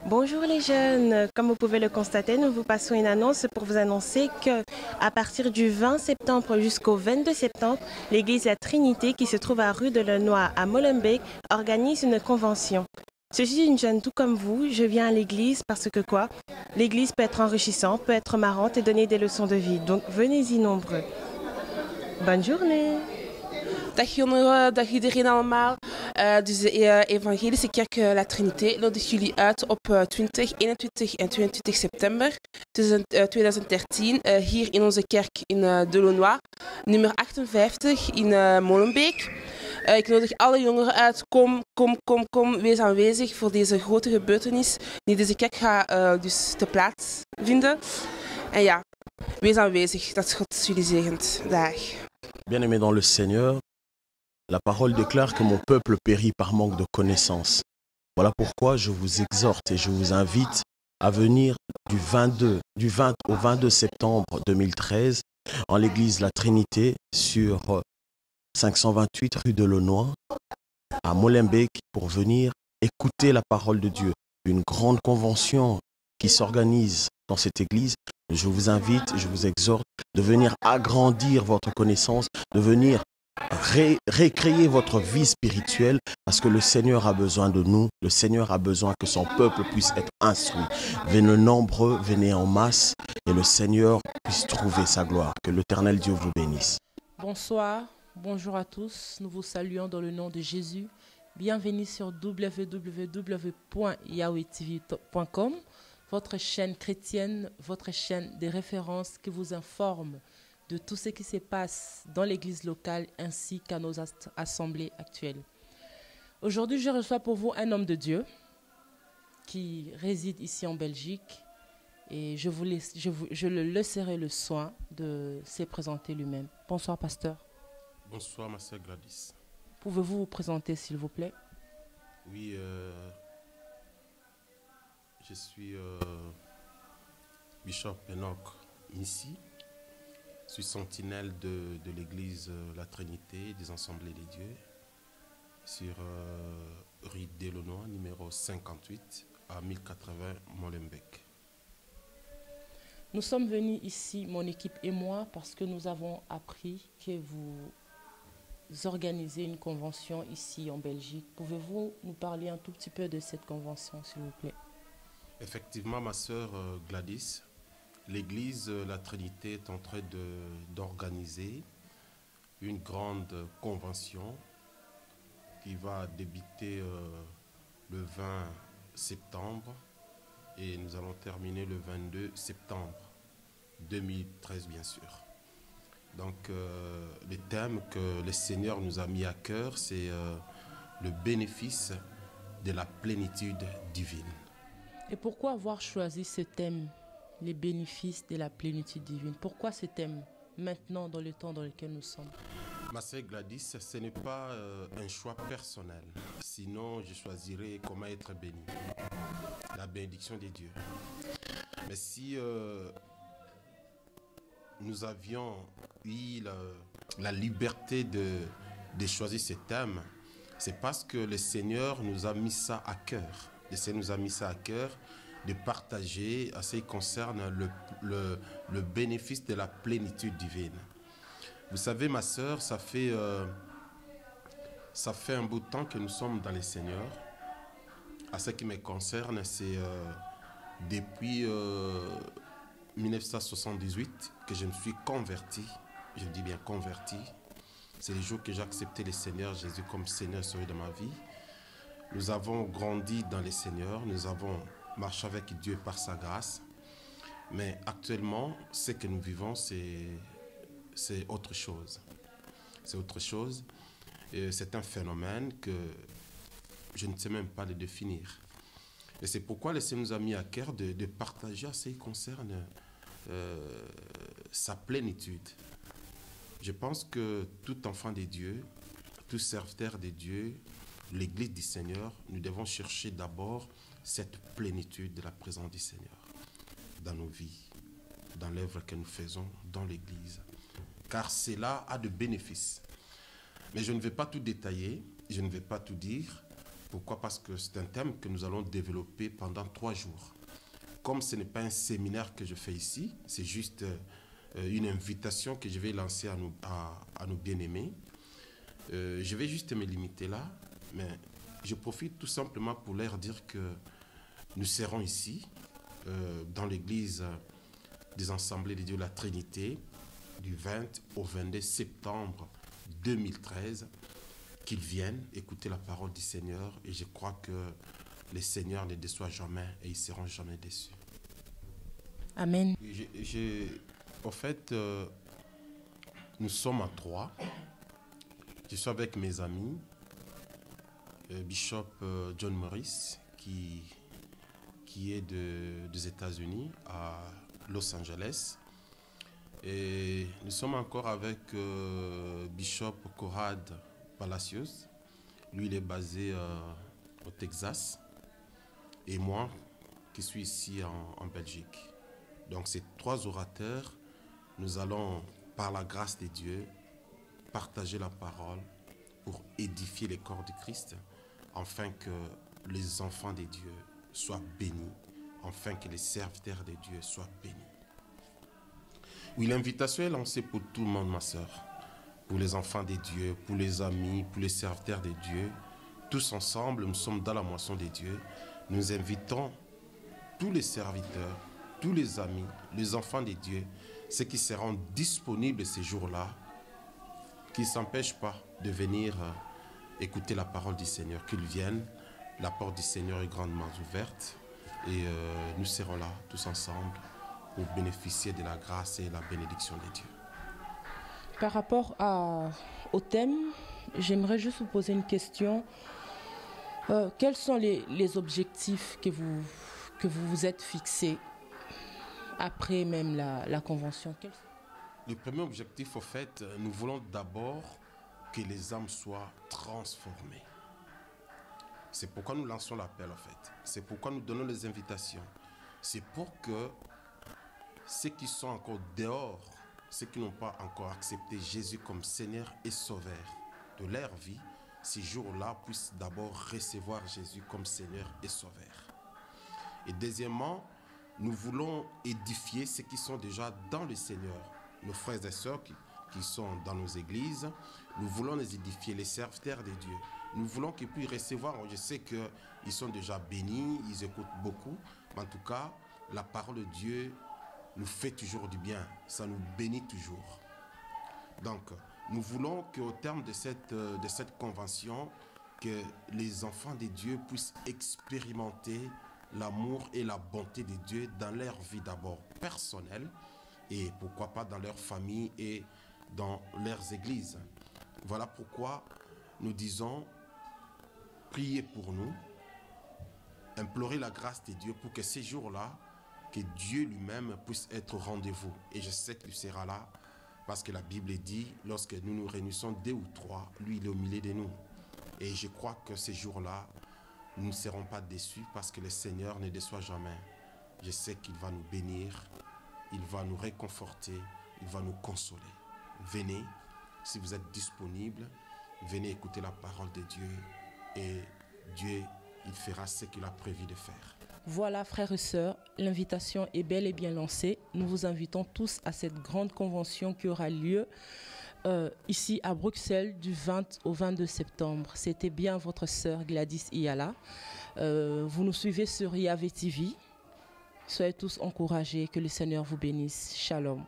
Bonjour les jeunes, comme vous pouvez le constater, nous vous passons une annonce pour vous annoncer que à partir du 20 septembre jusqu'au 22 septembre, l'église La Trinité qui se trouve à rue de Lenoir à Molenbeek organise une convention. Je suis une jeune tout comme vous, je viens à l'église parce que quoi? L'église peut être enrichissante, peut être marrante et donner des leçons de vie, donc venez-y nombreux. Bonne journée! Dag jongeren, dag iedereen allemaal. Dus de Evangelische Kerk La Trinité nodigt jullie uit op 20, 21 en 22 september 2013 hier in onze kerk in De Launois, nummer 58 in Molenbeek. Ik nodig alle jongeren uit, kom, wees aanwezig voor deze grote gebeurtenis die deze kerk gaat dus te plaats vinden. En ja, wees aanwezig, dat God jullie zegent. Dag. Bien-aimés dans le Seigneur, la parole déclare que mon peuple périt par manque de connaissances. Voilà pourquoi je vous exhorte et je vous invite à venir du 20 au 22 septembre 2013 en l'église La Trinité sur 528 rue de Launois à Molenbeek pour venir écouter la parole de Dieu. Une grande convention qui s'organise dans cette église. Je vous invite, je vous exhorte de venir agrandir votre connaissance, de venir récréer votre vie spirituelle parce que le Seigneur a besoin de nous, le Seigneur a besoin que son peuple puisse être instruit. Venez nombreux, venez en masse et le Seigneur puisse trouver sa gloire. Que l'Éternel Dieu vous bénisse. Bonsoir, bonjour à tous, nous vous saluons dans le nom de Jésus. Bienvenue sur www.yahweh-tv.com, votre chaîne chrétienne, votre chaîne de référence qui vous informe de tout ce qui se passe dans l'église locale ainsi qu'à nos assemblées actuelles. Aujourd'hui, je reçois pour vous un homme de Dieu qui réside ici en Belgique et je le laisserai le soin de se présenter lui-même. Bonsoir, pasteur. Bonsoir, ma sœur Gladys. Pouvez-vous vous présenter, s'il vous plaît? Oui, je suis Bishop Enoch Missi. Je suis sentinelle de l'église La Trinité des Assemblées des Dieux sur rue de Launois, numéro 58 à 1080 Molenbeek. Nous sommes venus ici, mon équipe et moi, parce que nous avons appris que vous organisez une convention ici en Belgique. Pouvez-vous nous parler un tout petit peu de cette convention, s'il vous plaît? Effectivement, ma sœur Gladys, l'église La Trinité est en train d'organiser une grande convention qui va débuter le 20 septembre et nous allons terminer le 22 septembre 2013, bien sûr. Donc, le thème que le Seigneur nous a mis à cœur, c'est le bénéfice de la plénitude divine. Et pourquoi avoir choisi ce thème, les bénéfices de la plénitude divine? Pourquoi ce thème, maintenant, dans le temps dans lequel nous sommes? Ma sœur Gladys, ce n'est pas un choix personnel. Sinon, je choisirais comment être béni. La bénédiction des dieux. Mais si nous avions eu la liberté de choisir ce thème, c'est parce que le Seigneur nous a mis ça à cœur. Le Seigneur nous a mis ça à cœur de partager à ce qui concerne le bénéfice de la plénitude divine. Vous savez, ma sœur, ça fait un bout de temps que nous sommes dans le Seigneur. À ce qui me concerne, c'est depuis 1978 que je me suis converti. Je dis bien converti. C'est le jour que j'ai accepté le Seigneur Jésus comme Seigneur Sauveur de ma vie. Nous avons grandi dans le Seigneur, nous avons marché avec Dieu par sa grâce. Mais actuellement, ce que nous vivons, c'est autre chose. C'est autre chose. C'est un phénomène que je ne sais même pas le définir. Et c'est pourquoi le Seigneur nous a mis à cœur de partager à ce qui concerne sa plénitude. Je pense que tout enfant de Dieu, tout serviteur de Dieu, l'Église du Seigneur, nous devons chercher d'abord cette plénitude de la présence du Seigneur dans nos vies, dans l'œuvre que nous faisons dans l'Église. Car cela a de bénéfices. Mais je ne vais pas tout détailler, je ne vais pas tout dire, Pourquoi? Parce que c'est un thème que nous allons développer pendant 3 jours. Comme ce n'est pas un séminaire que je fais ici, c'est juste une invitation que je vais lancer à nos bien-aimés. Je vais juste me limiter là, mais je profite tout simplement pour leur dire que nous serons ici, dans l'église des Assemblées de Dieu, la Trinité, du 20 au 22 septembre 2013, qu'ils viennent écouter la parole du Seigneur, et je crois que le Seigneur ne déçoit jamais et ils ne seront jamais déçus. Amen. En fait, nous sommes à 3. Je suis avec mes amis, Bishop John Morris, qui est des États-Unis, à Los Angeles. Et nous sommes encore avec Bishop Conrad Palacios. Lui, il est basé au Texas. Et moi, qui suis ici en Belgique. Donc, ces 3 orateurs, nous allons, par la grâce de Dieu, partager la parole pour édifier les corps de Christ, afin que les enfants de Dieu soient bénis, afin que les serviteurs de Dieu soient bénis. Oui, l'invitation est lancée pour tout le monde, ma sœur. Pour les enfants de Dieu, pour les amis, pour les serviteurs de Dieu. Tous ensemble, nous sommes dans la moisson de Dieu. Nous invitons tous les serviteurs, tous les amis, les enfants de Dieu, ceux qui seront disponibles ces jours-là, qui ne s'empêchent pas de venir écouter la parole du Seigneur, qu'ils viennent. La porte du Seigneur est grandement ouverte et nous serons là tous ensemble pour bénéficier de la grâce et la bénédiction de Dieu. Par rapport au thème, j'aimerais juste vous poser une question. Quels sont les objectifs que vous vous êtes fixés après même la convention? Le premier objectif, au fait, nous voulons d'abord que les âmes soient transformées. C'est pourquoi nous lançons l'appel, en fait. C'est pourquoi nous donnons les invitations. C'est pour que ceux qui sont encore dehors, ceux qui n'ont pas encore accepté Jésus comme Seigneur et Sauveur de leur vie, ces jours-là puissent d'abord recevoir Jésus comme Seigneur et Sauveur. Et deuxièmement, nous voulons édifier ceux qui sont déjà dans le Seigneur, nos frères et sœurs qui sont dans nos églises. Nous voulons les édifier, les serviteurs de Dieu. Nous voulons qu'ils puissent recevoir. Je sais qu'ils sont déjà bénis, ils écoutent beaucoup. Mais en tout cas, la parole de Dieu nous fait toujours du bien. Ça nous bénit toujours. Donc, nous voulons qu'au terme de cette convention, que les enfants de Dieu puissent expérimenter l'amour et la bonté de Dieu dans leur vie d'abord personnelle et pourquoi pas dans leur famille et dans leurs églises. Voilà pourquoi nous disons, priez pour nous, implorer la grâce de Dieu pour que ces jours-là, que Dieu lui-même puisse être au rendez-vous. Et je sais qu'il sera là parce que la Bible dit, lorsque nous nous réunissons 2 ou 3, lui il est au milieu de nous. Et je crois que ces jours-là, nous ne serons pas déçus parce que le Seigneur ne déçoit jamais. Je sais qu'il va nous bénir, il va nous réconforter, il va nous consoler. Venez, si vous êtes disponibles, venez écouter la parole de Dieu et Dieu, il fera ce qu'il a prévu de faire. Voilà, frères et sœurs, l'invitation est bel et bien lancée. Nous vous invitons tous à cette grande convention qui aura lieu ici à Bruxelles du 20 au 22 septembre. C'était bien votre sœur Gladys Iyala. Vous nous suivez sur IAV TV. Soyez tous encouragés, que le Seigneur vous bénisse. Shalom.